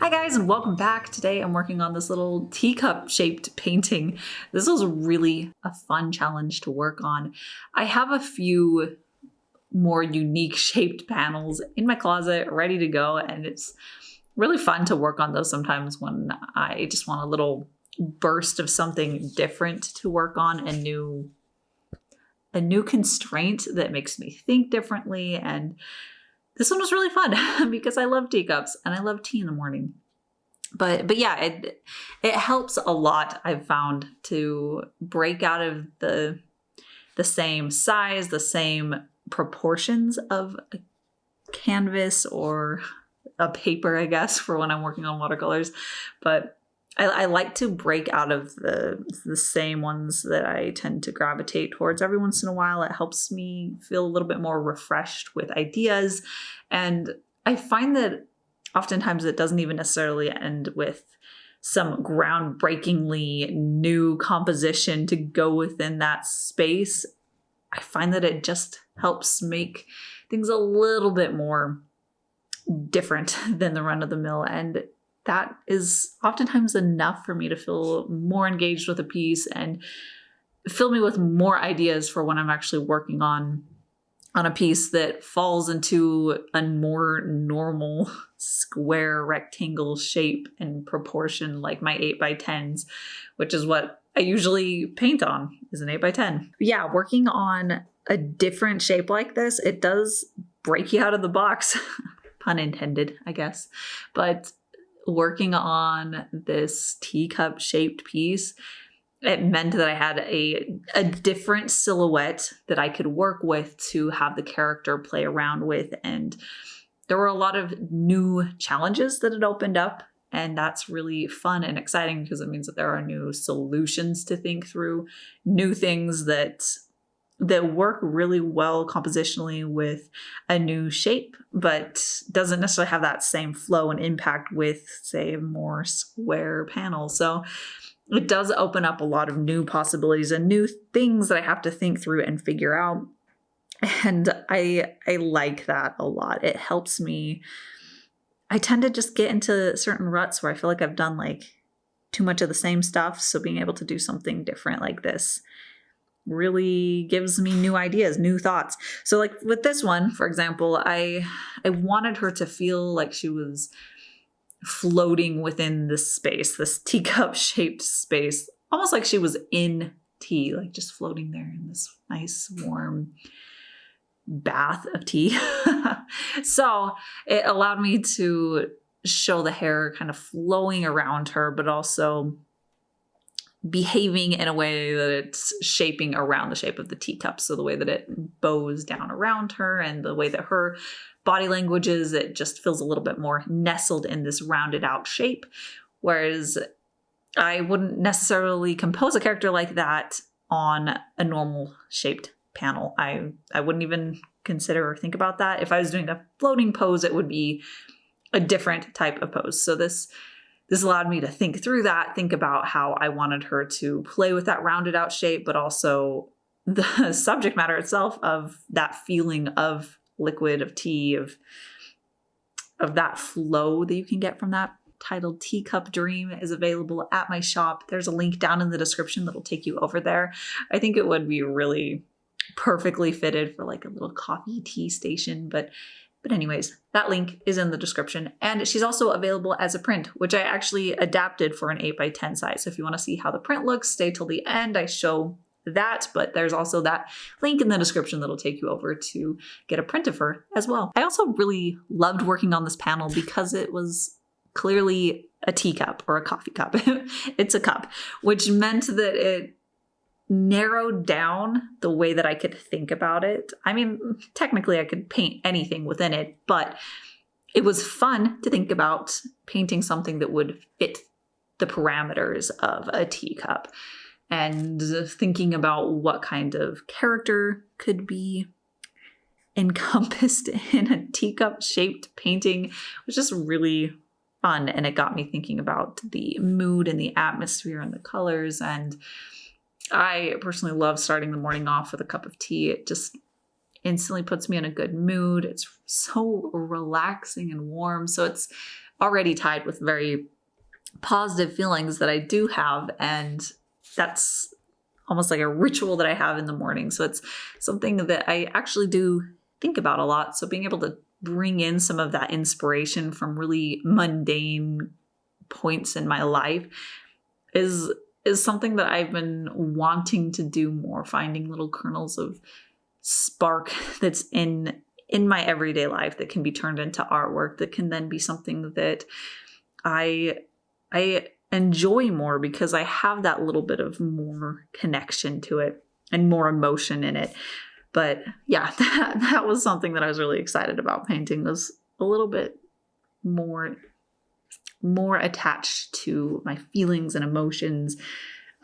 Hi guys, and welcome back. Today I'm working on this little teacup shaped painting. This was really a fun challenge to work on. I have a few more unique shaped panels in my closet ready to go, and it's really fun to work on those sometimes when I just want a little burst of something different to work on, a new constraint that makes me think differently. And this one was really fun because I love teacups and I love tea in the morning. But yeah, it helps a lot, I've found, to break out of the same size, the same proportions of a canvas or a paper, I guess, for when I'm working on watercolors. But I like to break out of the same ones that I tend to gravitate towards every once in a while. It helps me feel a little bit more refreshed with ideas. And I find that oftentimes it doesn't even necessarily end with some groundbreakingly new composition to go within that space. I find that it just helps make things a little bit more different than the run of the mill. And that is oftentimes enough for me to feel more engaged with a piece and fill me with more ideas for when I'm actually working on a piece that falls into a more normal square rectangle shape and proportion, like my 8x10s, which is what I usually paint on, is an 8x10. Yeah, working on a different shape like this, it does break you out of the box. Pun intended, I guess. But working on this teacup shaped piece, it meant that I had a different silhouette that I could work with to have the character play around with. And there were a lot of new challenges that it opened up. And that's really fun and exciting because it means that there are new solutions to think through, new things that work really well compositionally with a new shape, but doesn't necessarily have that same flow and impact with, say, a more square panel. So it does open up a lot of new possibilities and new things that I have to think through and figure out. And I like that a lot. It helps me. I tend to just get into certain ruts where I feel like I've done like too much of the same stuff. So being able to do something different like this really gives me new ideas, new thoughts. So like with this one, for example, I wanted her to feel like she was floating within this space, this teacup shaped space, almost like she was in tea, like just floating there in this nice warm bath of tea. So it allowed me to show the hair kind of flowing around her, but also behaving in a way that it's shaping around the shape of the teacup. So the way that it bows down around her and the way that her body language is, it just feels a little bit more nestled in this rounded out shape. Whereas I wouldn't necessarily compose a character like that on a normal shaped panel. I wouldn't even consider or think about that. If I was doing a floating pose, it would be a different type of pose. So this allowed me to think through that, think about how I wanted her to play with that rounded out shape, but also the subject matter itself of that feeling of liquid, of tea, of that flow that you can get from that. Titled Teacup Dream is available at my shop. There's a link down in the description that'll take you over there. I think it would be really perfectly fitted for like a little coffee tea station, but anyways, that link is in the description. And she's also available as a print, which I actually adapted for an 8x10 size. So if you want to see how the print looks, stay till the end. I show that, but there's also that link in the description that'll take you over to get a print of her as well. I also really loved working on this panel because it was clearly a teacup or a coffee cup. It's a cup, which meant that it narrowed down the way that I could think about it. I mean, technically I could paint anything within it, but it was fun to think about painting something that would fit the parameters of a teacup and thinking about what kind of character could be encompassed in a teacup shaped painting was just really fun. And it got me thinking about the mood and the atmosphere and the colors. And I personally love starting the morning off with a cup of tea. It just instantly puts me in a good mood. It's so relaxing and warm. So it's already tied with very positive feelings that I do have. And that's almost like a ritual that I have in the morning. So it's something that I actually do think about a lot. So being able to bring in some of that inspiration from really mundane points in my life is something that I've been wanting to do more, finding little kernels of spark that's in my everyday life that can be turned into artwork, that can then be something that I enjoy more because I have that little bit of more connection to it and more emotion in it. But yeah, that was something that I was really excited about painting, was a little bit more attached to my feelings and emotions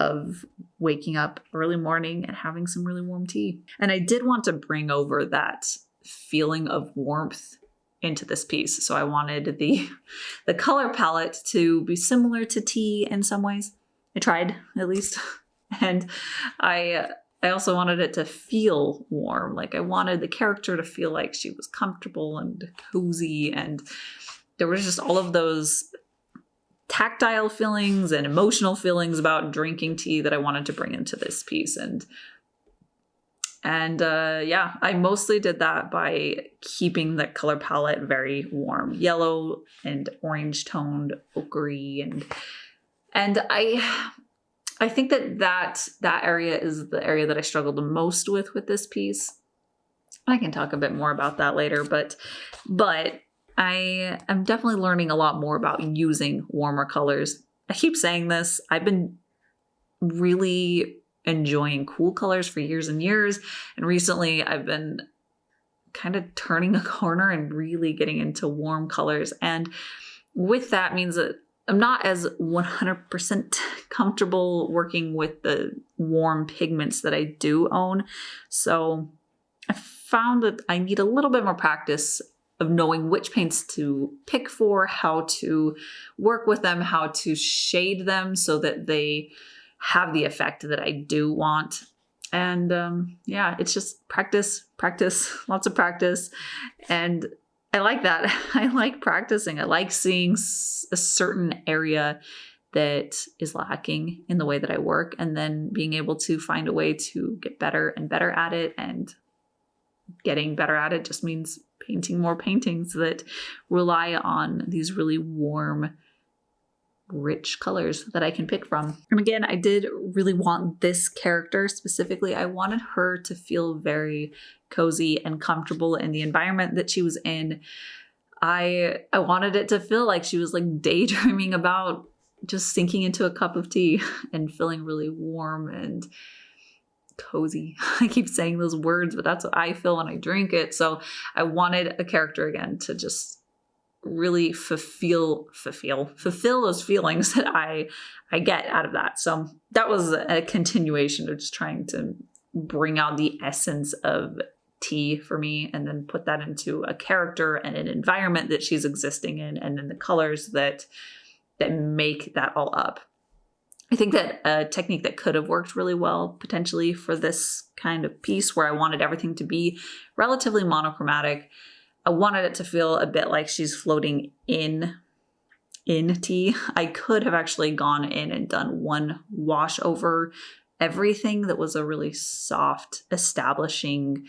of waking up early morning and having some really warm tea. And I did want to bring over that feeling of warmth into this piece. So I wanted the color palette to be similar to tea in some ways. I tried, at least. And I also wanted it to feel warm. Like I wanted the character to feel like she was comfortable and cozy. And there was just all of those tactile feelings and emotional feelings about drinking tea that I wanted to bring into this piece. And yeah, I mostly did that by keeping the color palette very warm, yellow and orange toned, ochre, and I think that area is the area that I struggled the most with this piece. I can talk a bit more about that later, but I am definitely learning a lot more about using warmer colors. I keep saying this. I've been really enjoying cool colors for years and years. And recently I've been kind of turning a corner and really getting into warm colors. And with that means that I'm not as 100% comfortable working with the warm pigments that I do own. So I found that I need a little bit more practice of knowing which paints to pick for, how to work with them, how to shade them so that they have the effect that I do want. And yeah, it's just practice, lots of practice. And I like that. I like practicing. I like seeing a certain area that is lacking in the way that I work, and then being able to find a way to get better and better at it. And getting better at it just means painting more paintings that rely on these really warm, rich colors that I can pick from. And again, I did really want this character specifically. I wanted her to feel very cozy and comfortable in the environment that she was in. I wanted it to feel like she was like daydreaming about just sinking into a cup of tea and feeling really warm and cozy. I keep saying those words, but that's what I feel when I drink it. So I wanted a character again to just really fulfill those feelings that I get out of that. So that was a continuation of just trying to bring out the essence of tea for me, and then put that into a character and an environment that she's existing in, and then the colors that make that all up. I think that a technique that could have worked really well potentially for this kind of piece, where I wanted everything to be relatively monochromatic. I wanted it to feel a bit like she's floating in tea. I could have actually gone in and done one wash over everything that was a really soft, establishing,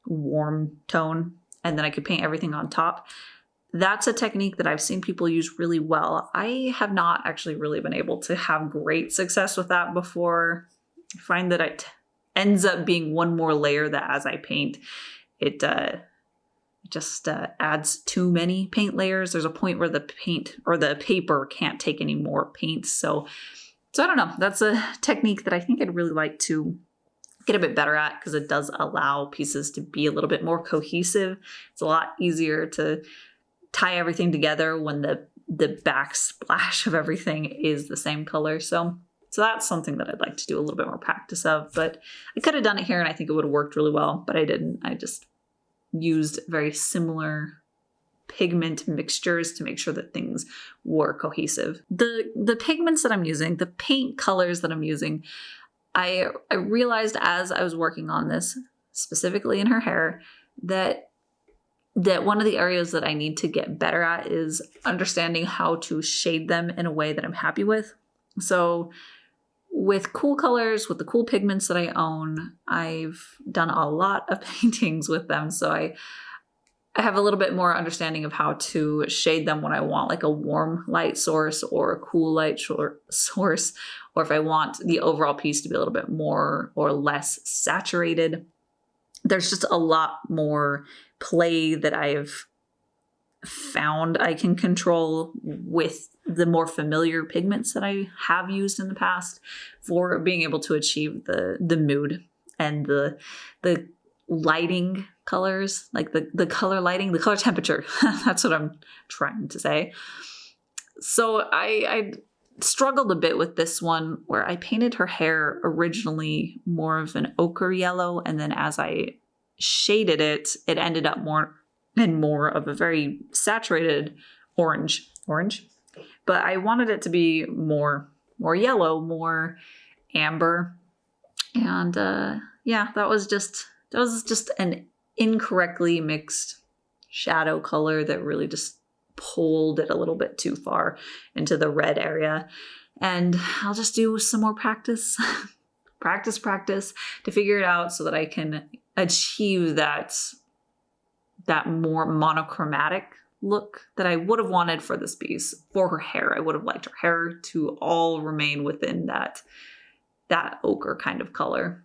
warm tone, and then I could paint everything on top. That's a technique that I've seen people use really well. I have not actually really been able to have great success with that before. I find that it ends up being one more layer that as I paint, it just adds too many paint layers. There's a point where the paint or the paper can't take any more paint. So I don't know. That's a technique that I think I'd really like to get a bit better at, because it does allow pieces to be a little bit more cohesive. It's a lot easier to tie everything together when the backsplash of everything is the same color. So that's something that I'd like to do a little bit more practice of, but I could have done it here and I think it would have worked really well, but I didn't. I just used very similar pigment mixtures to make sure that things were cohesive. The pigments that I'm using, the paint colors that I'm using, I realized as I was working on this, specifically in her hair, that that one of the areas that I need to get better at is understanding how to shade them in a way that I'm happy with. So with cool colors, with the cool pigments that I own, I've done a lot of paintings with them. So I have a little bit more understanding of how to shade them when I want like a warm light source or a cool light source, or if I want the overall piece to be a little bit more or less saturated. There's just a lot more play that I've found I can control with the more familiar pigments that I have used in the past for being able to achieve the mood and the lighting colors, like the color lighting, the color temperature. That's what I'm trying to say. So I struggled a bit with this one where I painted her hair originally more of an ochre yellow, and then as I shaded it, it ended up more and more of a very saturated orange. But I wanted it to be more yellow, more amber. And yeah, that was just an incorrectly mixed shadow color that really just pulled it a little bit too far into the red area. And I'll just do some more practice, practice to figure it out so that I can achieve that more monochromatic look that I would have wanted for this piece. For her hair, I would have liked her hair to all remain within that ochre kind of color.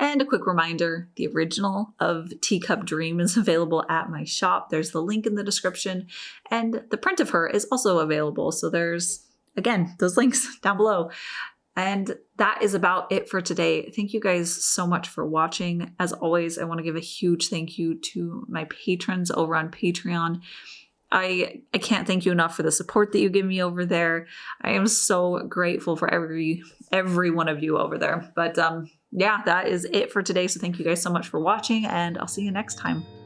And a quick reminder, the original of Teacup Dream is available at my shop. There's the link in the description, and the print of her is also available. So there's, again, those links down below. And that is about it for today. Thank you guys so much for watching. As always, I want to give a huge thank you to my patrons over on Patreon. I can't thank you enough for the support that you give me over there. I am so grateful for every one of you over there. But yeah, that is it for today. So thank you guys so much for watching, and I'll see you next time.